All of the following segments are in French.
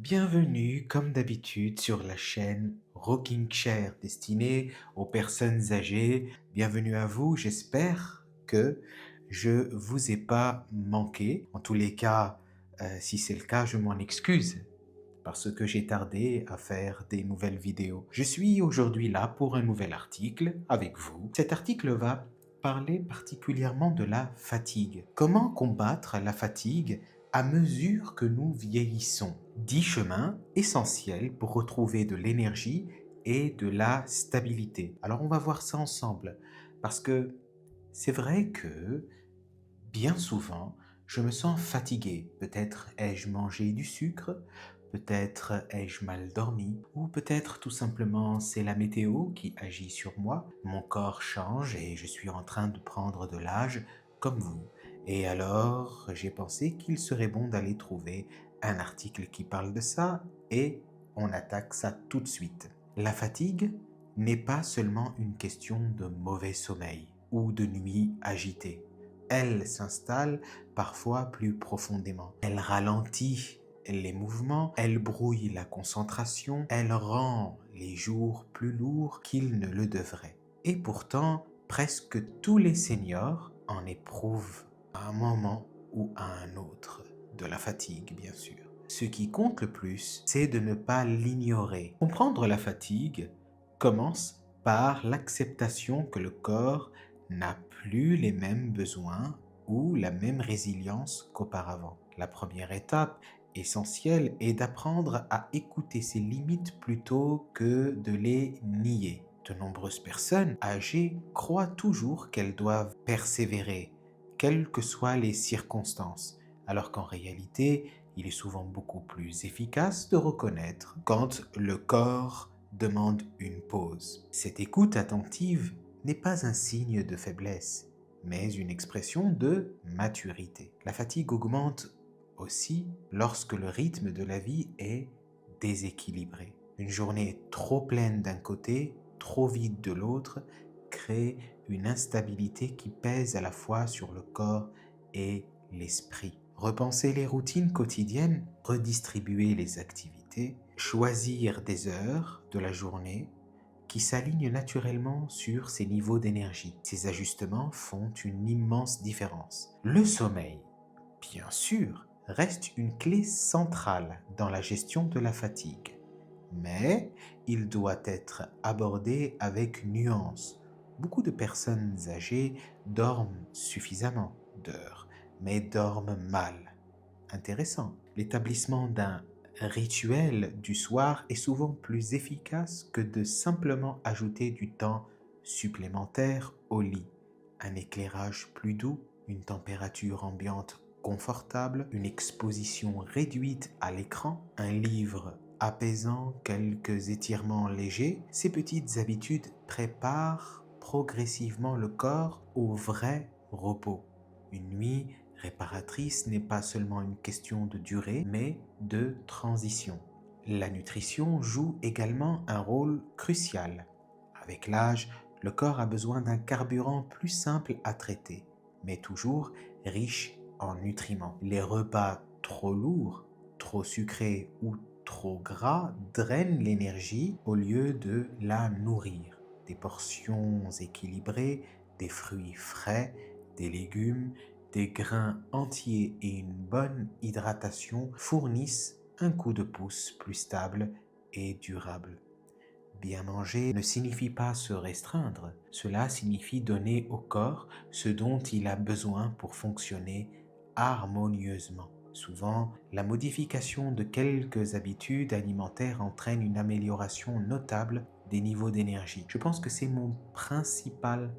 Bienvenue, comme d'habitude, sur la chaîne Rocking Chair destinée aux personnes âgées. Bienvenue à vous, j'espère que je vous ai pas manqué. En tous les cas, si c'est le cas, je m'en excuse parce que j'ai tardé à faire des nouvelles vidéos. Je suis aujourd'hui là pour un nouvel article avec vous. Cet article va parler particulièrement de la fatigue. Comment combattre la fatigue à mesure que nous vieillissons? 10 chemins essentiels pour retrouver de l'énergie et de la stabilité. Alors on va voir ça ensemble parce que c'est vrai que bien souvent, je me sens fatigué. Peut-être ai-je mangé du sucre, peut-être ai-je mal dormi, ou peut-être tout simplement c'est la météo qui agit sur moi. Mon corps change et je suis en train de prendre de l'âge comme vous. Et alors, j'ai pensé qu'il serait bon d'aller trouver un article qui parle de ça et on attaque ça tout de suite. La fatigue n'est pas seulement une question de mauvais sommeil ou de nuit agitée. Elle s'installe parfois plus profondément. Elle ralentit les mouvements, elle brouille la concentration, elle rend les jours plus lourds qu'ils ne le devraient. Et pourtant, presque tous les seniors en éprouvent à un moment ou à un autre, de la fatigue bien sûr. Ce qui compte le plus, c'est de ne pas l'ignorer. Comprendre la fatigue commence par l'acceptation que le corps n'a plus les mêmes besoins ou la même résilience qu'auparavant. La première étape essentielle est d'apprendre à écouter ses limites plutôt que de les nier. De nombreuses personnes âgées croient toujours qu'elles doivent persévérer, quelles que soient les circonstances, alors qu'en réalité, il est souvent beaucoup plus efficace de reconnaître quand le corps demande une pause. Cette écoute attentive n'est pas un signe de faiblesse, mais une expression de maturité. La fatigue augmente aussi lorsque le rythme de la vie est déséquilibré. Une journée trop pleine d'un côté, trop vide de l'autre, crée une instabilité qui pèse à la fois sur le corps et l'esprit. Repenser les routines quotidiennes, redistribuer les activités, choisir des heures de la journée qui s'alignent naturellement sur ces niveaux d'énergie. Ces ajustements font une immense différence. Le sommeil, bien sûr, reste une clé centrale dans la gestion de la fatigue, mais il doit être abordé avec nuance. Beaucoup de personnes âgées dorment suffisamment d'heures, mais dorment mal. Intéressant. L'établissement d'un rituel du soir est souvent plus efficace que de simplement ajouter du temps supplémentaire au lit. Un éclairage plus doux, une température ambiante confortable, une exposition réduite à l'écran, un livre apaisant, quelques étirements légers, ces petites habitudes préparent progressivement le corps au vrai repos. Une nuit réparatrice n'est pas seulement une question de durée, mais de transition. La nutrition joue également un rôle crucial. Avec l'âge, le corps a besoin d'un carburant plus simple à traiter, mais toujours riche en nutriments. Les repas trop lourds, trop sucrés ou trop gras drainent l'énergie au lieu de la nourrir. Des portions équilibrées, des fruits frais, des légumes, des grains entiers et une bonne hydratation fournissent un coup de pouce plus stable et durable. Bien manger ne signifie pas se restreindre, cela signifie donner au corps ce dont il a besoin pour fonctionner harmonieusement. Souvent, la modification de quelques habitudes alimentaires entraîne une amélioration notable des niveaux d'énergie. Je pense que c'est mon principal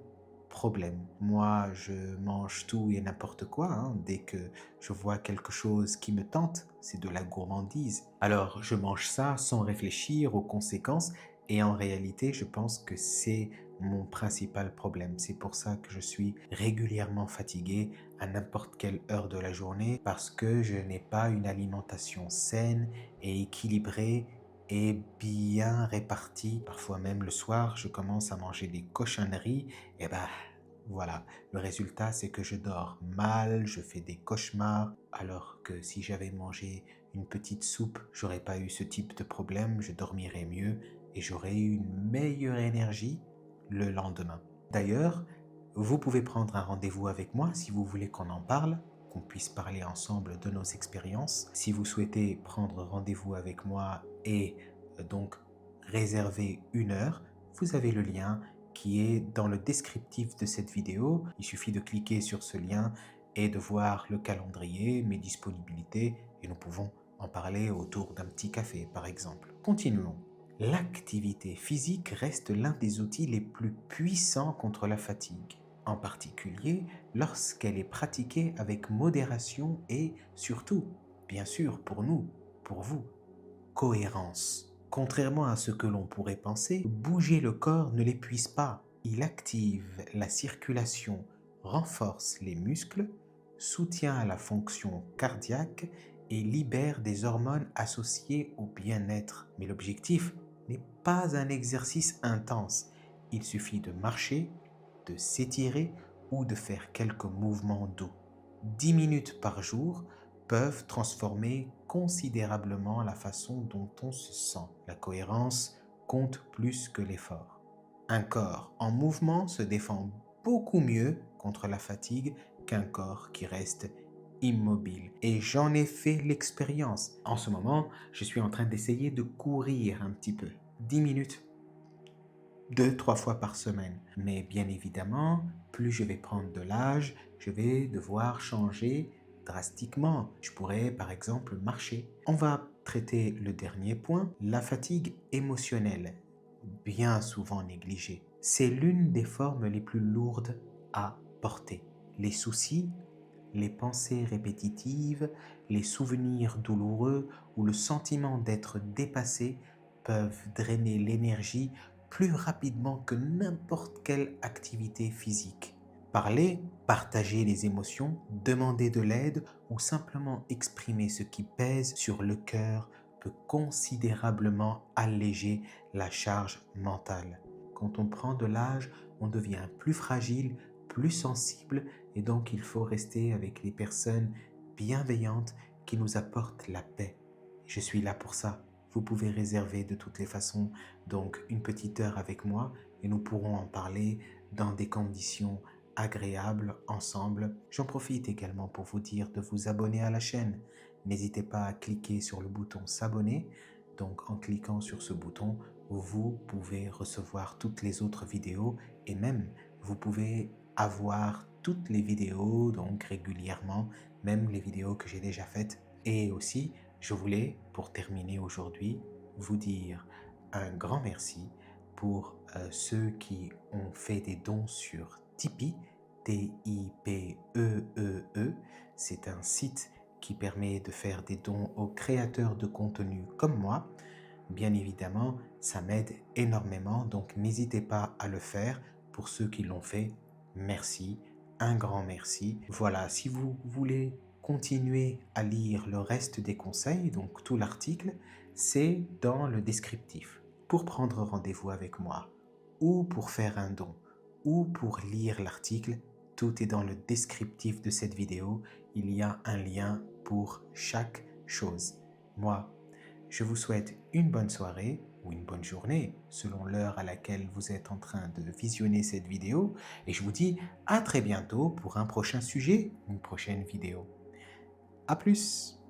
problème. Moi, je mange tout et n'importe quoi, hein. Dès que je vois quelque chose qui me tente, c'est de la gourmandise. Alors, je mange ça sans réfléchir aux conséquences et en réalité, je pense que c'est mon principal problème. C'est pour ça que je suis régulièrement fatigué à n'importe quelle heure de la journée parce que je n'ai pas une alimentation saine et équilibrée et bien répartie. Parfois même le soir, je commence à manger des cochonneries et voilà, le résultat c'est que je dors mal, je fais des cauchemars, alors que si j'avais mangé une petite soupe, j'aurais pas eu ce type de problème, je dormirais mieux et j'aurais eu une meilleure énergie le lendemain. D'ailleurs, vous pouvez prendre un rendez-vous avec moi si vous voulez qu'on en parle, qu'on puisse parler ensemble de nos expériences. Si vous souhaitez prendre rendez-vous avec moi et donc réserver une heure, vous avez le lien qui est dans le descriptif de cette vidéo. Il suffit de cliquer sur ce lien et de voir le calendrier, mes disponibilités, et nous pouvons en parler autour d'un petit café, par exemple. Continuons. L'activité physique reste l'un des outils les plus puissants contre la fatigue, en particulier lorsqu'elle est pratiquée avec modération et surtout, bien sûr, pour nous, pour vous, cohérence. Contrairement à ce que l'on pourrait penser, bouger le corps ne l'épuise pas. Il active la circulation, renforce les muscles, soutient la fonction cardiaque et libère des hormones associées au bien-être. Mais l'objectif n'est pas un exercice intense. Il suffit de marcher, de s'étirer ou de faire quelques mouvements doux. 10 minutes par jour peuvent transformer considérablement la façon dont on se sent. La cohérence compte plus que l'effort. Un corps en mouvement se défend beaucoup mieux contre la fatigue qu'un corps qui reste immobile. Et j'en ai fait l'expérience. En ce moment, je suis en train d'essayer de courir un petit peu. 10 minutes 2-3 fois par semaine. Mais bien évidemment, plus je vais prendre de l'âge, je vais devoir changer drastiquement. Je pourrais par exemple marcher. On va traiter le dernier point, la fatigue émotionnelle, bien souvent négligée. C'est l'une des formes les plus lourdes à porter. Les soucis, les pensées répétitives, les souvenirs douloureux ou le sentiment d'être dépassé peuvent drainer l'énergie plus rapidement que n'importe quelle activité physique. Parler, partager les émotions, demander de l'aide ou simplement exprimer ce qui pèse sur le cœur peut considérablement alléger la charge mentale. Quand on prend de l'âge, on devient plus fragile, plus sensible et donc il faut rester avec les personnes bienveillantes qui nous apportent la paix. Je suis là pour ça. Vous pouvez réserver de toutes les façons donc une petite heure avec moi et nous pourrons en parler dans des conditions agréables ensemble. J'en profite également pour vous dire de vous abonner à la chaîne. N'hésitez pas à cliquer sur le bouton s'abonner. Donc en cliquant sur ce bouton, vous pouvez recevoir toutes les autres vidéos et même vous pouvez avoir toutes les vidéos donc régulièrement, même les vidéos que j'ai déjà faites. Et aussi, je voulais, pour terminer aujourd'hui, vous dire un grand merci pour ceux qui ont fait des dons sur Tipeee, T-I-P-E-E-E. C'est un site qui permet de faire des dons aux créateurs de contenu comme moi. Bien évidemment, ça m'aide énormément, donc n'hésitez pas à le faire. Pour ceux qui l'ont fait, merci, un grand merci. Voilà, si vous voulez continuer à lire le reste des conseils, donc tout l'article, c'est dans le descriptif. Pour prendre rendez-vous avec moi, ou pour faire un don, ou pour lire l'article, tout est dans le descriptif de cette vidéo. Il y a un lien pour chaque chose. Moi, je vous souhaite une bonne soirée ou une bonne journée selon l'heure à laquelle vous êtes en train de visionner cette vidéo et je vous dis à très bientôt pour un prochain sujet, une prochaine vidéo. À plus!